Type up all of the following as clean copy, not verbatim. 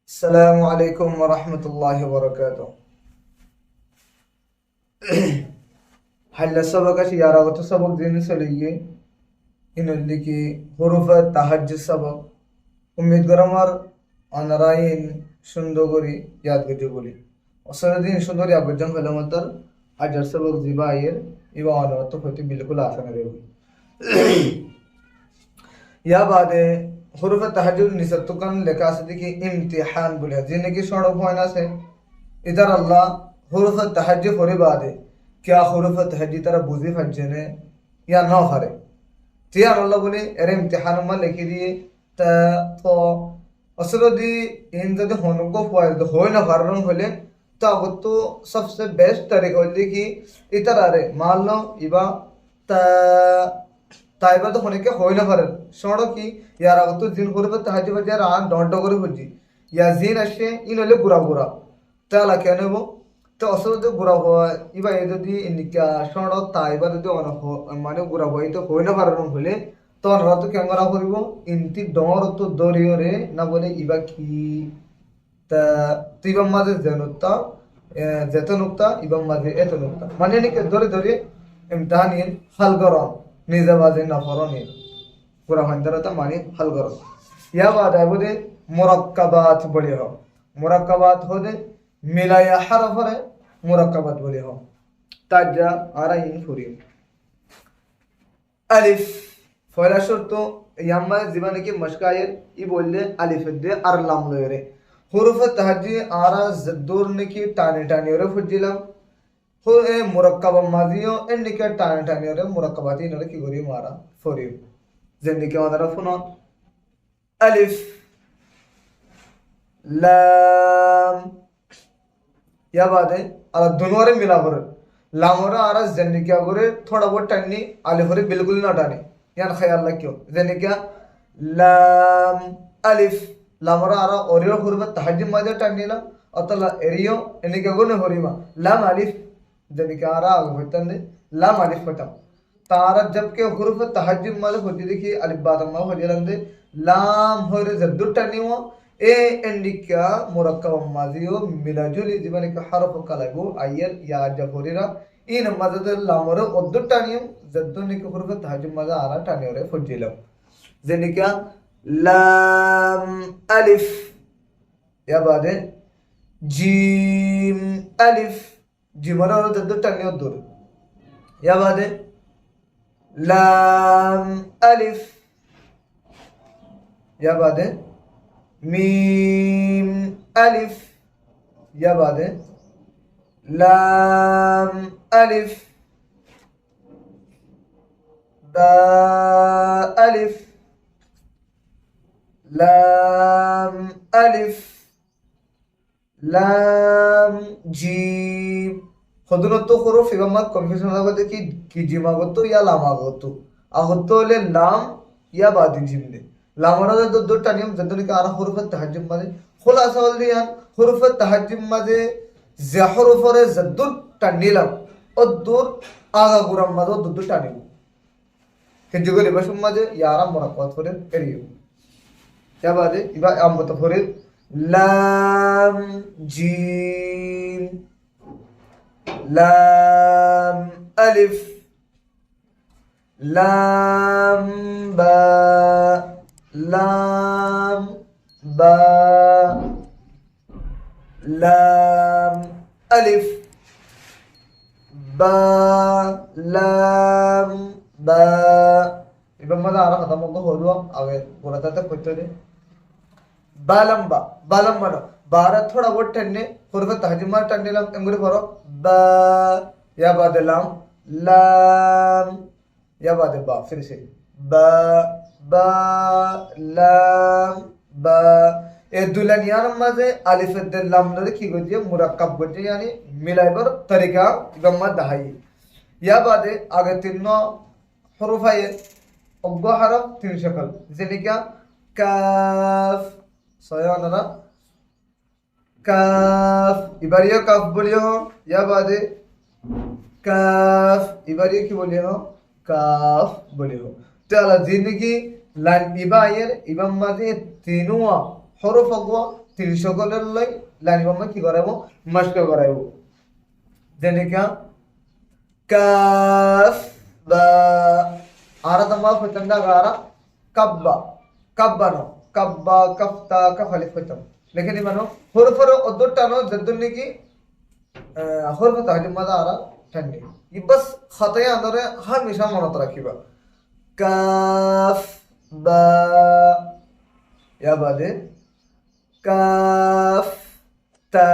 السلام عليكم ورحمة الله وبركاته. هل سبق شيارة وتسبق دين سلية إنه اللي كي حروف تهجد سبق উম্মিদ গরমার অনারাইন সুন্দরী ইয়াদ গজু বলি অসরদিন সুন্দরী আবজন ফেলমতর হাজার সবক জিবাইয়ের ইবা অনরত হতে বিলকুল আসান রে या बाद हुरूफ तहज्जुद निसतुकन लेखा से देखिए इम्तिहान बोले जिन्हें की शोड़ होना से इधर अल्लाह हुरूफ तहज्जुद होने बाद क्या हुरूफ तहज्जुद तरह बुझी फज्जने या ना हरे तियार अल्लाह बोले अरे इम्तिहान में लिखी दिए तो असल दी इन जब होने को फायदा हो ना कारण होले तो अब तो सबसे बेस्ट तरीका होली कि इधर अरे मान लो इबा তাইবা তো অনেকে হয় না পারেন শোনো কি ইয়ার আগে তো জিন করবে তাহাজি বাজে আর ডন্ড করে বুঝি ইয়া জিন আসে ইন হলে গুড়া গুড়া তাহলে কেন হবো তো আসলে তো গুড়া হয় ইবা এই যদি নিকা শোনো তাইবা যদি মানে গুড়া হয় তো হয় না পারেন হলে তো ওরা তো কেন করা করিব ইনতি ডর তো দরিও রে না বলে ইবা কি তা তুইবা মাঝে জেনুত্তা যেত নুক্তা ইবা মাঝে এত নুক্তা মানে নিকে ধরে ধরে ইমতিহানিন হাল গরম নিজাবাজে নফরনি পুরা হন্দরতা মানে হল করো ইয়া বাদ আবুদে মুরাক্কাবাত বলি हो মুরাক্কাবাত হদে মিলায়া হরফরে মুরাক্কাবাত বলি हो তাজা আরাইন ফুরি আলিফ পয়লা শর্ত ইয়াম্মা জীবনে কি মশকায়ের ই বললে আলিফ দে আর লাম লয়রে হুরুফ তাহজি আরা জদুর নাকি টানে টানে ওরে ফুজিলাম हो ए मुरक्कब माजियो एंडिके टाने टाने रे मुरक्कबाती नरे की गोरी मारा फोरियो जिंदगी वाला फुनो अलिफ लाम या बाद है अला दोनों रे मिला कर लाम रे आरा जिंदगी गोरे थोड़ा बहुत टानी अलिफ रे बिल्कुल ना टाने यार ख्याल रखियो जिंदगी लाम अलिफ लाम रे आरा ओरियो हुरबत तहज्जुद माजे टानी ला अतला एरियो एंडिके गोने होरीमा लाम अलिफ जनिके आरा होतंदे लाम अलिफ पटम तारा जबकि हुरूफ तहज्जुद माले होती देखिए अलिफ बात मा हो जलंदे लाम होरे जद्दु टनियो ए एंडिका मुरक्कब माजियो मिलाजुली जीवन के हरफ कलबो अयर या जफोरीरा इन मदद लाम रे ओद्दु टनियो जद्दु ने हुरूफ तहज्जुद माजा आरा टनियो रे फजिलो जनिका लाम अलिफ या बादे जीम अलिफ जिमरा और जद्दु टन्ने दूर या बाद है लाम अलिफ या बाद है मीम अलिफ या बाद है लाम अलिफ बा अलिफ लाम अलिफ लाम जीम खुदरत हुरूफ इबामा कन्फ्यूजन आगोते कि जिम आगोतो या लाम आगोतो आगोतो ले लाम या बादी जिम दे लामरा दो दो टानियम जदोनी का आरा हुरूफ तहज्जुद माजे खुलासा वल दियान हुरूफ तहज्जुद माजे ज हुरूफ रे जद्दु टानिलाम अद्दुर आगा गुराम माजो दद्दु टानियो के जुगले बशम माजे यारा मुराक्कात फरे एरियो या बादे इबा आम मुतफरिद लाम जीम लाम अलिफ लाम बा लाम बा लाम अलिफ बा लाम बा इबा मजा आरा खत्म हो गया आगे बोला था कुछ तो बालंबा बालंबा नो बारह थोड़ा बहुत टन्ने हुरूफ तहज्जुद मार टन्ने लाम एंगुरे फरो बा या बाद लाम लाम या बाद बा फिर से बा बा लाम बा ए दुलनियान माजे अलिफ दे लाम नरे की गोजिए मुरक्कब गोजिए यानी मिलाइबर तरीका गम्मा दहाई या बाद आगे तीनों हुरूफ है अग्गो हरफ तीन शक्ल जैसे क्या काफ सयानरा काफ इबारियो काफ बोलियो या बादे काफ इबारियो की बोलियो काफ बोलियो तो अला जिंदगी लाइन इबा आयर इबा माजे तीनों हरफ अगवा তিন সকলের লই লাইন বাম্মা কি করাবো মস্ক করাইবো যেনিকা কাফ বা আরা তামা ফতন্দা গারা কাব্বা কাব্বানো কাব্বা কাফতা কাফালি ফতম লেকিন মানো হরফর অদ্দটানো জদ্দুন কি হরফ তাহলে মজা আরা ঠান্ডি ই বাস খাতায়া আন্দরে হামেশা মনত রাখিবা কাফ বা ইয়া বাদে কাফ তা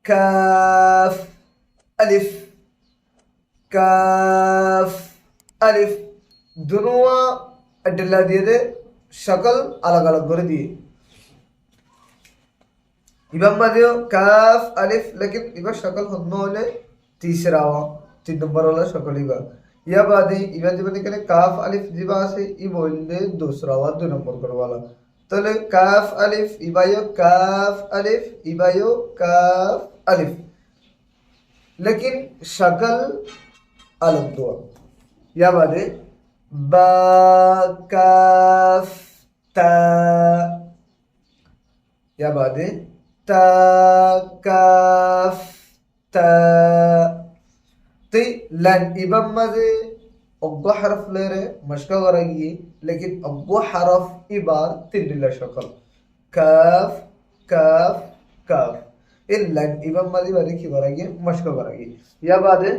কাফ আলিফ কাফ আলিফ দুনুয়া अड्डला दिए दे शक्ल अलग अलग कर दिए इबा मदियो काफ अलिफ लेकिन इबा शक्ल होनो वाले तीसरा हुआ 3 नंबर वाला शक्ल इबा बादे इबा दिबने के काफ अलिफ जिबा से इ बोलने दूसरा हुआ 2 नंबर कर वाला तो ले काफ अलिफ इबायो काफ अलिफ लेकिन शक्ल अलग दो या बादे ba kaf ta ya bade ta kaf ta ती लन इबम मजे अब्बा हरफ ले रहे मशका करेगी लेकिन अब्बा हरफ इबार तिल्ला शक्ल काफ काफ काफ इन लन इबम मजे वाली की करेगी मशका करेगी या बादे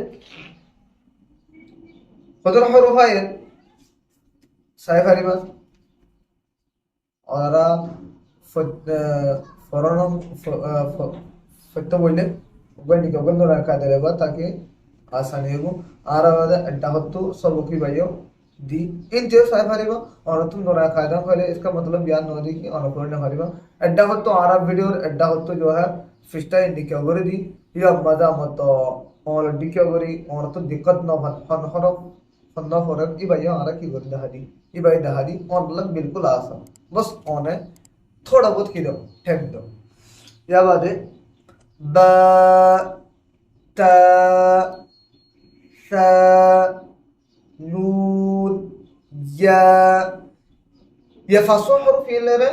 फदर हरुफायन साइफ हरिबास और फौरन फट्टो बोले बंदी को बंदो रखा देगा ताकि आसानी हो आराम अड्डा होतो सब की भाइयों दी इन जो साइफ हरिबा और तुम दोरा कायदा पहले इसका मतलब याद न होगी कि अनुकरण हरिबा अड्डा होतो आराम वीडियो अड्डा होतो जो है फिस्टा इंडिके वगैरह दी या मजा मत और डिके वगैरह और तो दिक्कत न फन हरफ फन्ना फौरन ई भाइयों आरा की गोरी दहादी ई भाई दहादी और मतलब बिल्कुल आसान बस ऑन है थोड़ा बहुत की दो ठेक दो या बात है बा ता सा नून या फासो हरफ ये ले रहे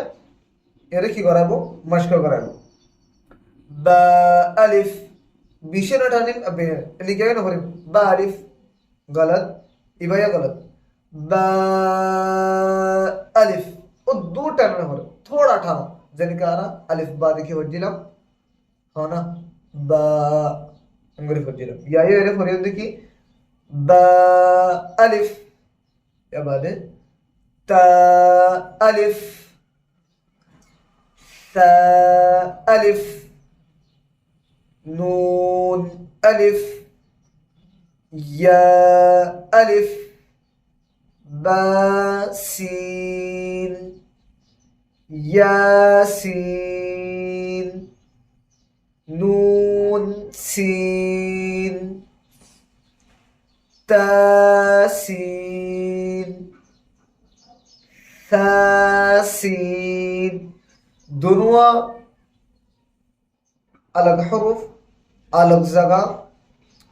ये की कराबो मशक कराबो बा अलिफ बीशे नटाने अबे लिखे ना फरी बा अलिफ गलत इबाया गलत बा अलिफ वो दो टाइम में हो रहा थोड़ा ठानो जैसे क्या रहा अलिफ बा देखिए वज्जिला हो ना बा अंग्रेज वज्जिला या ये अलिफ हो रही है कि बा अलिफ या बाद है ता अलिफ सा अलिफ नून अलिफ या अलिफ बा सीन यासीन नून सीन तासीन थासीन दोनों अलग हरूफ अलग जगह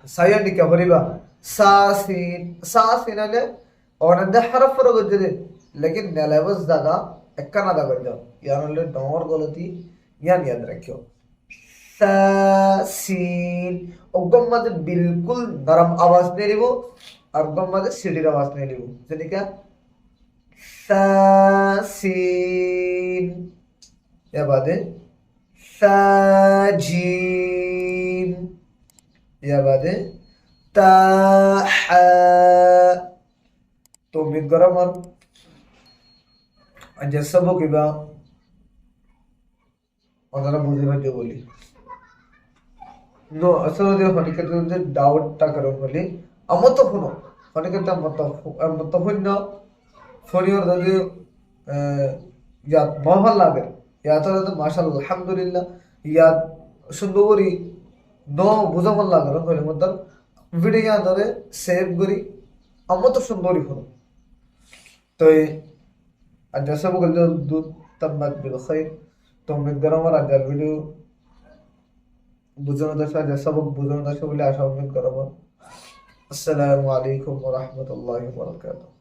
सायंडी क्या बरीबा सासीन आले और नंदे हरफ फरक होते लेकिन नेलेवस जगह एक्का ना दगा जाओ यार ले डॉर गलती याद रखियो सासीन उगम मत बिल्कुल नरम आवाज नहीं लिबो और उगम मत सीधी आवाज नहीं लिबो जने क्या सासीन या बाद है साजीम या बाद है ताहा तो उम्मीद करो मर जैसा वो कि बा ওনারা বুঝে ভাবে বলি নো আসলে হনিকেতে যে ডাউটটা করো বলি আমতো শুনো হনিকেতে মত হইন ফরিয়র যদি ইয়া মহল লাগে ইয়া তো মাশাআল্লাহ আলহামদুলিল্লাহ ইয়া সুন্দরী নো বুঝা ভাল লাগে বলে মত ভিডিও ধরে সেভ করি আমতো সুন্দরী শুনো তো আর জেসা বলে দুধ তাম্মাত বিল খাইর तो उम्मीद कर रहा हूँ आज वीडियो बुजुर्ग दशा जैसा वो बुजुर्ग दशा बोले आशा उम्मीद कर रहा हूँ अस्सलामु अलैकुम व रहमतुल्लाहि व बरकातुहू।